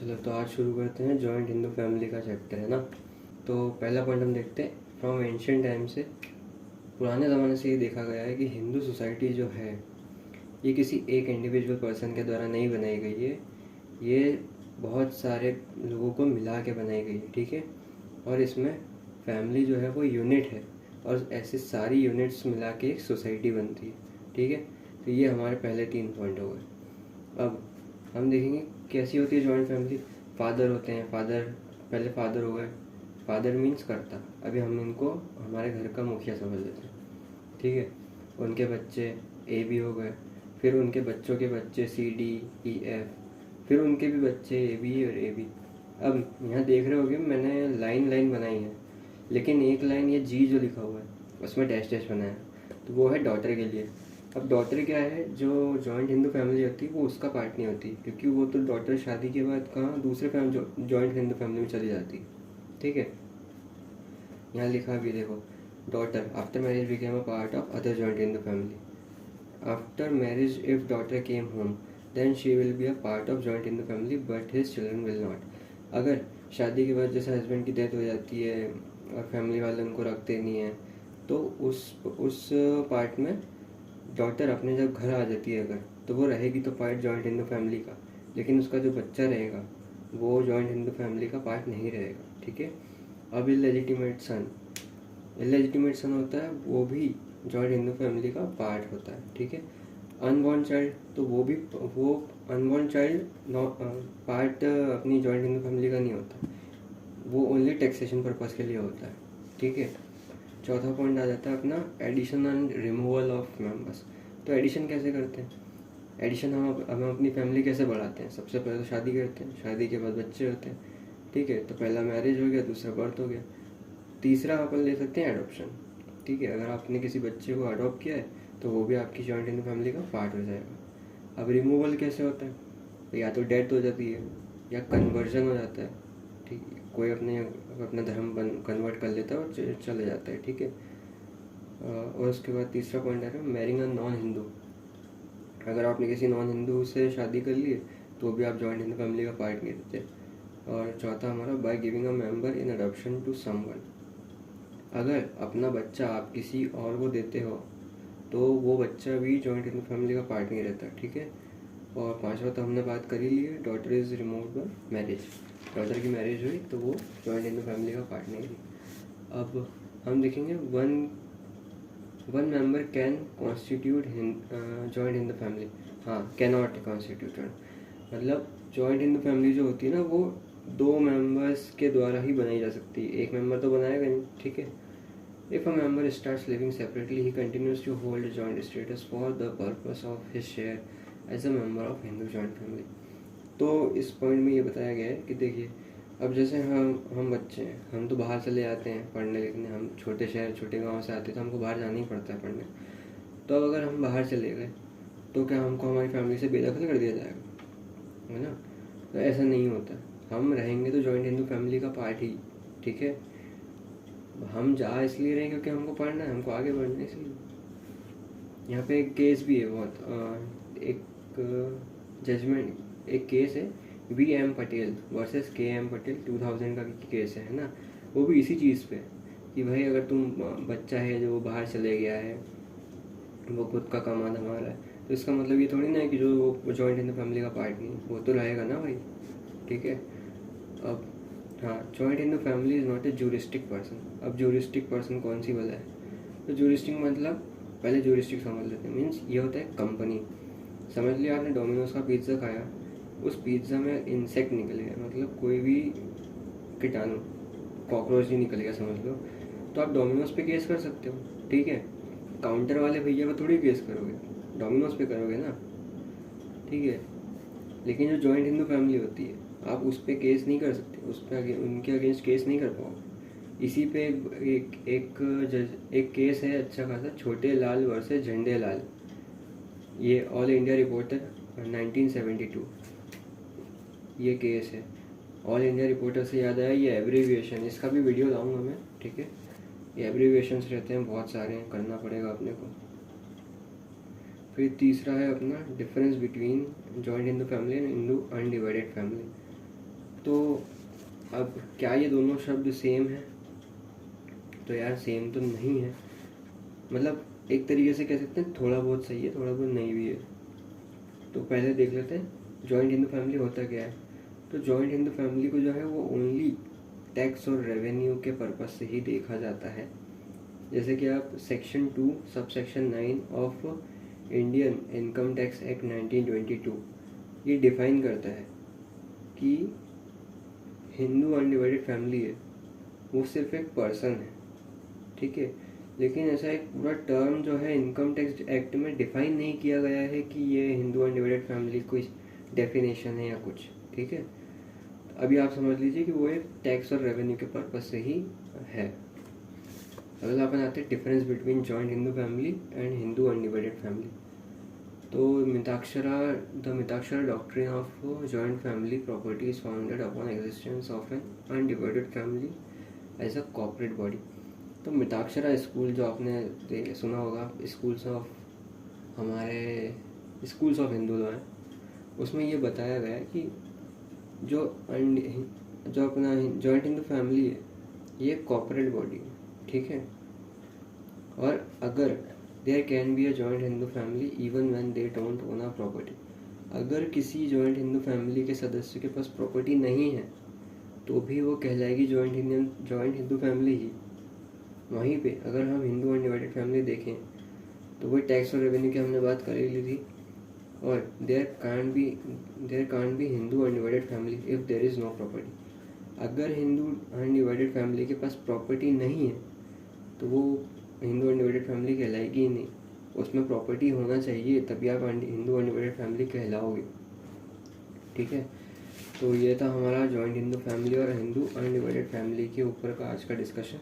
चलो तो आज शुरू करते हैं जॉइंट हिंदू फैमिली का चैप्टर है ना। तो पहला पॉइंट हम देखते हैं। फ्रॉम एंशियंट टाइम से, पुराने ज़माने से ये देखा गया है कि हिंदू सोसाइटी जो है ये किसी एक इंडिविजुअल पर्सन के द्वारा नहीं बनाई गई है, ये बहुत सारे लोगों को मिला के बनाई गई है, ठीक है। और इसमें फैमिली जो है वो यूनिट है और ऐसे सारी यूनिट्स मिला के एक सोसाइटी बनती है, ठीक है। तो ये हमारे पहले 3 पॉइंट हो गए। अब हम देखेंगे कैसी होती है जॉइंट फैमिली। फादर होते हैं, पहले फादर हो गए। फादर मीन्स कर्ता। अभी हम इनको हमारे घर का मुखिया समझ लेते हैं, ठीक है। उनके बच्चे ए बी हो गए, फिर उनके बच्चों के बच्चे सी डी ई एफ, फिर उनके भी बच्चे ए बी और ए बी। अब यहाँ देख रहे होगे मैंने लाइन लाइन बनाई है, लेकिन एक लाइन ये जी जो लिखा हुआ है उसमें डैश डैश बनाया है, तो वो है डॉटर के लिए। अब डॉटर क्या है, जो जॉइंट हिंदू फैमिली होती है वो उसका पार्ट नहीं होती, क्योंकि वो तो डॉटर शादी के बाद कहाँ दूसरे जॉइंट हिंदू फैमिली में चली जाती है, ठीक है। यहाँ लिखा भी देखो, daughter after marriage became a part of other joint Hindu family. After marriage if daughter came home then she will be a part of joint Hindu family but his children will not. अगर शादी के बाद जैसे हस्बैंड की death हो जाती है और फैमिली वाले उनको रखते नहीं हैं, तो उस पार्ट में डॉटर अपने जब घर आ जाती है अगर, तो वो रहेगी तो पार्ट जॉइंट हिंदू फैमिली का, लेकिन उसका जो बच्चा रहेगा वो जॉइंट हिंदू फैमिली का पार्ट नहीं रहेगा, ठीक है। अब इलेजिटिमेट सन होता है, वो भी जॉइंट हिंदू फैमिली का पार्ट होता है, ठीक है। अनबॉर्न चाइल्ड, तो वो अनबॉर्न चाइल्ड पार्ट अपनी जॉइंट हिंदू फैमिली का नहीं होता, वो ओनली टैक्सेशन पर्पज़ के लिए होता है, ठीक है। चौथा पॉइंट आ जाता है अपना addition and removal of members. तो एडिशन कैसे करते हैं? एडिशन हम अपनी फैमिली कैसे बढ़ाते हैं? सबसे पहले तो शादी करते हैं, शादी के बाद बच्चे होते हैं, ठीक है। तो पहला मैरिज हो गया, दूसरा बर्थ हो गया, तीसरा अपन ले सकते हैं एडॉप्शन, ठीक है। अगर आपने किसी बच्चे को अडॉप्ट किया है तो वो भी आपकी जॉइंट हिंदू फैमिली का पार्ट हो जाएगा। अब रिमूवल कैसे होता है? तो या तो डेथ हो जाती है या कन्वर्जन हो जाता है, ठीक है। कोई अपना धर्म कन्वर्ट कर लेता है और चले जाता है, ठीक है। और उसके बाद तीसरा पॉइंट है मैरिंग अ नॉन हिंदू। अगर आपने किसी नॉन हिंदू से शादी कर ली है तो भी आप जॉइंट हिंदू फैमिली का पार्ट नहीं देते। और चौथा हमारा by giving a member in adoption to someone. अगर अपना बच्चा आप किसी और को देते हो तो वो बच्चा भी जॉइंट हिंदू फैमिली का पार्ट नहीं रहता, ठीक है। और पांचवा तो हमने बात कर ही ली है, daughter is removed by marriage. Daughter की मैरिज हुई तो वो जॉइंट हिंदू फैमिली का पार्ट नहीं रही। अब हम देखेंगे one member can constitute joint Hindu family. हाँ, कैन नॉट कॉन्स्टिट्यूट, मतलब जॉइंट हिंदू फैमिली जो होती है ना वो 2 मेंबर्स के द्वारा ही बनाई जा सकती है, एक मेंबर तो बनाएगा नहीं, ठीक है। If a member starts living separately, he continues to hold joint status for the purpose of his share as a member of Hindu joint family. तो इस पॉइंट में ये बताया गया है कि देखिए, अब जैसे हम बच्चे हैं, हम तो बाहर चले जाते हैं पढ़ने लिखने, हम छोटे शहर छोटे गांव से आते हैं तो हमको बाहर जाना ही पड़ता है पढ़ने। तो अब अगर हम बाहर चले गए तो क्या हमको हमारी फैमिली से बेदखल कर दिया जाएगा, है ना? तो ऐसा नहीं होता, हम रहेंगे तो जॉइंट हिंदू फैमिली का पार्ट ही, ठीक है। हम जा इसलिए रहे क्योंकि हमको पढ़ना है, हमको आगे बढ़ना है, इसलिए। यहाँ पे एक केस भी है बहुत, एक जजमेंट, एक केस है वी एम पटेल वर्सेस के एम पटेल 2000 का केस है ना। वो भी इसी चीज़ पे कि भाई अगर तुम बच्चा है जो बाहर चले गया है, वो खुद का कमा धमा रहा है, तो इसका मतलब ये थोड़ी ना है कि जो वो जॉइंट हिंदू फैमिली का पार्ट नहीं, वो तो रहेगा ना भाई, ठीक है। अब हाँ, joint Hindu family is not a juristic person. अब जूरिस्टिक पर्सन कौन सी वाला है? तो जूरिस्टिक मतलब, पहले जूरिस्टिक समझ लेते हैं, मीन्स ये होता है कंपनी। समझ लिया आपने डोमिनोज का पिज़्ज़ा खाया, उस पिज़्ज़ा में इंसेक्ट निकले, मतलब कोई भी कीटाणु, कॉकरोच ही निकल गया समझ लो, तो आप डोमिनोज पे केस कर सकते हो, ठीक है। काउंटर वाले भैया को थोड़ी केस करोगे, डोमिनोज पे करोगे ना, ठीक है। लेकिन जो जॉइंट हिंदू फैमिली होती है आप उस पर केस नहीं कर सकते, उस पर उनके अगेंस्ट केस नहीं कर पाओगे। इसी पे एक केस है अच्छा खासा, छोटे लाल वर्सेस झंडे लाल, ये ऑल इंडिया रिपोर्टर 1972 ये केस है। ऑल इंडिया रिपोर्टर से याद आया, ये एब्रीविएशन, इसका भी वीडियो लाऊंगा मैं, ठीक है। ये एब्रीविएशंस रहते हैं बहुत सारे हैं, करना पड़ेगा अपने को। फिर तीसरा है अपना difference between joint Hindu family and Hindu undivided family. तो अब क्या ये दोनों शब्द सेम है? तो यार सेम तो नहीं है। मतलब एक तरीके से कह सकते हैं थोड़ा बहुत सही है, थोड़ा बहुत नहीं भी है। तो पहले देख लेते हैं जॉइंट हिंदू फैमिली होता क्या है। तो जॉइंट हिंदू फैमिली को जो है वो ओनली टैक्स और रेवेन्यू के पर्पज से ही देखा जाता है। जैसे कि आप section 2 sub section 9 of Indian income tax act 1922 ये डिफाइन करता है कि हिंदू अनडिवाइडेड फैमिली है वो सिर्फ एक पर्सन है, ठीक है। लेकिन ऐसा एक पूरा टर्म जो है इनकम टैक्स एक्ट में डिफाइन नहीं किया गया है कि ये हिंदू अनडिवाइडेड फैमिली कोई डेफिनेशन है या कुछ, ठीक है। अभी आप समझ लीजिए कि वो एक टैक्स और रेवेन्यू के पर्पज से ही है। अगला अपन आते हैं difference between joint Hindu family and Hindu undivided family. तो the Mitakshara doctrine of joint family property is founded upon existence of an undivided family as a corporate body. तो मिताक्षरा स्कूल जो आपने सुना होगा, हमारे स्कूल्स ऑफ हिंदू जो हैं उसमें ये बताया गया है कि जो अपना जॉइंट हिंदू फैमिली है ये कॉर्पोरेट बॉडी है, ठीक है। और अगर there can be a joint Hindu family even when they don't own a property, अगर किसी जॉइंट हिंदू फैमिली के सदस्य के पास प्रॉपर्टी नहीं है तो भी वो कहलाएगी जॉइंट हिंदू फैमिली ही। वहीं पे अगर हम हिंदू अनडिवाइडेड फैमिली देखें तो वही टैक्स और रेवेन्यू की हमने बात कर ही ली थी। और there can't be Hindu undivided family if there is no property. अगर हिंदू अनडिवाइडेड फैमिली के पास प्रॉपर्टी नहीं है तो वो हिंदू अनडिवाइडेड फैमिली कहलाएगी ही नहीं। उसमें प्रॉपर्टी होना चाहिए तभी आप हिंदू अनडिवाइडेड फैमिली कहलाओगे, ठीक है। तो ये था हमारा जॉइंट हिंदू फैमिली और हिंदू अनडिवाइडेड फैमिली के ऊपर का आज का डिस्कशन।